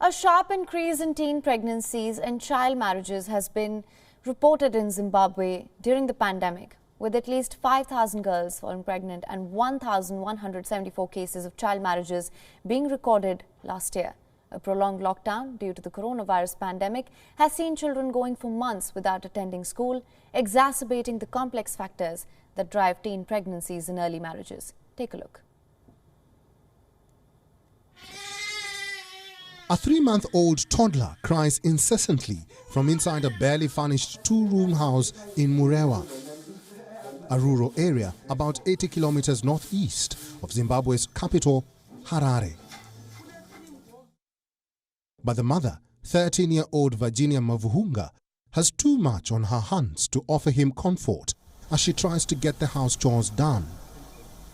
A sharp increase in teen pregnancies and child marriages has been reported in Zimbabwe during the pandemic, with at least 5,000 girls falling pregnant and 1,174 cases of child marriages being recorded last year. A prolonged lockdown due to the coronavirus pandemic has seen children going for months without attending school, exacerbating the complex factors that drive teen pregnancies and early marriages. Take a look. A 3-month-old toddler cries incessantly from inside a barely furnished 2-room house in Murewa, a rural area about 80 kilometers northeast of Zimbabwe's capital, Harare. But the mother, 13-year-old Virginia Mavuhunga, has too much on her hands to offer him comfort as she tries to get the house chores done.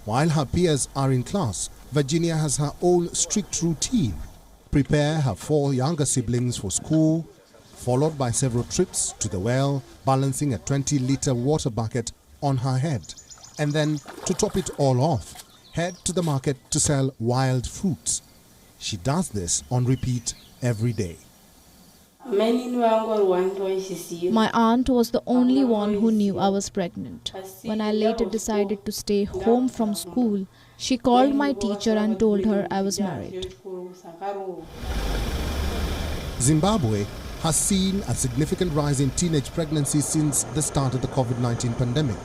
While her peers are in class, Virginia has her own strict routine. Prepare her 4 younger siblings for school, followed by several trips to the well, balancing a 20-liter water bucket on her head. And then, to top it all off, head to the market to sell wild fruits. She does this on repeat every day. My aunt was the only one who knew I was pregnant. When I later decided to stay home from school, she called my teacher and told her I was married. Zimbabwe has seen a significant rise in teenage pregnancies since the start of the COVID-19 pandemic.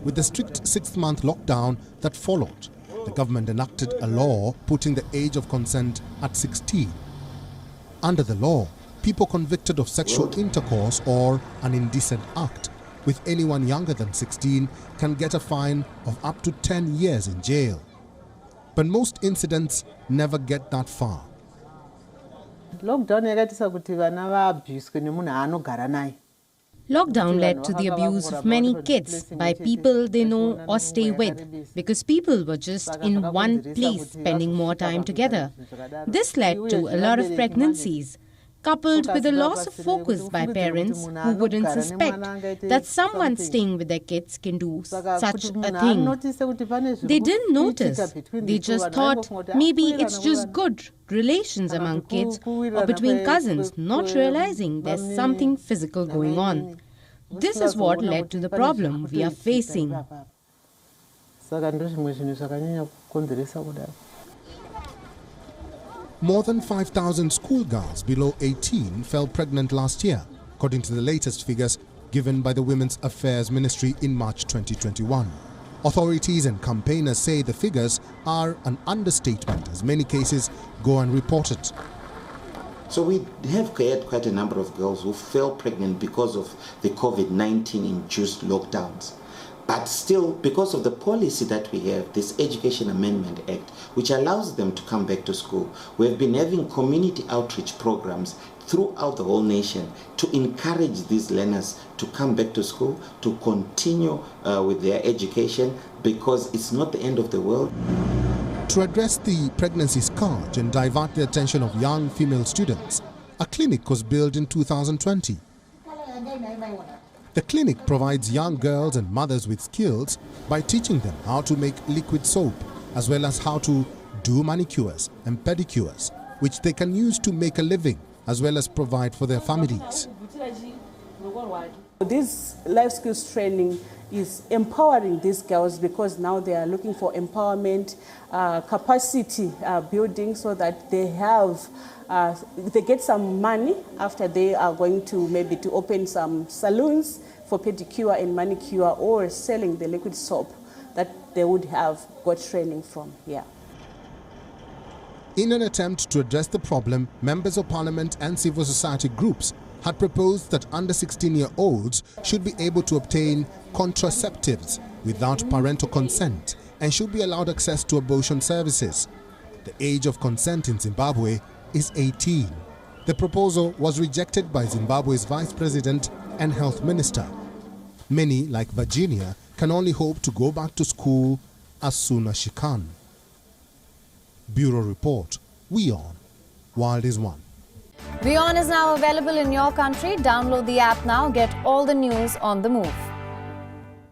With the strict 6-month lockdown that followed, the government enacted a law putting the age of consent at 16. Under the law, people convicted of sexual intercourse or an indecent act with anyone younger than 16 can get a fine of up to 10 years in jail. But most incidents never get that far. Lockdown led to the abuse of many kids by people they know or stay with, because people were just in one place spending more time together. This led to a lot of pregnancies, coupled with a loss of focus by parents who wouldn't suspect that someone staying with their kids can do such a thing. They didn't notice. They just thought maybe it's just good relations among kids or between cousins, not realizing there's something physical going on. This is what led to the problem we are facing. More than 5,000 schoolgirls below 18 fell pregnant last year, according to the latest figures given by the Women's Affairs Ministry in March 2021. Authorities and campaigners say the figures are an understatement, as many cases go unreported. So we have had quite a number of girls who fell pregnant because of the COVID-19 induced lockdowns. But still, because of the policy that we have, this Education Amendment Act, which allows them to come back to school, we have been having community outreach programs throughout the whole nation to encourage these learners to come back to school, to continue with their education, because it's not the end of the world. To address the pregnancy scourge and divert the attention of young female students, a clinic was built in 2020. The clinic provides young girls and mothers with skills by teaching them how to make liquid soap, as well as how to do manicures and pedicures, which they can use to make a living, as well as provide for their families. This life skills training is empowering these girls, because now they are looking for empowerment, capacity building, so that they have they get some money after they are going to maybe to open some salons for pedicure and manicure, or selling the liquid soap that they would have got training from here. In an attempt to address the problem, members of parliament and civil society groups had proposed that under 16-year-olds should be able to obtain contraceptives without parental consent and should be allowed access to abortion services. The age of consent in Zimbabwe is 18. The proposal was rejected by Zimbabwe's Vice President and Health Minister. Many, like Virginia, can only hope to go back to school as soon as she can. Bureau Report, WION, World is One. WION is now available in your country. Download the app now. Get all the news on the move.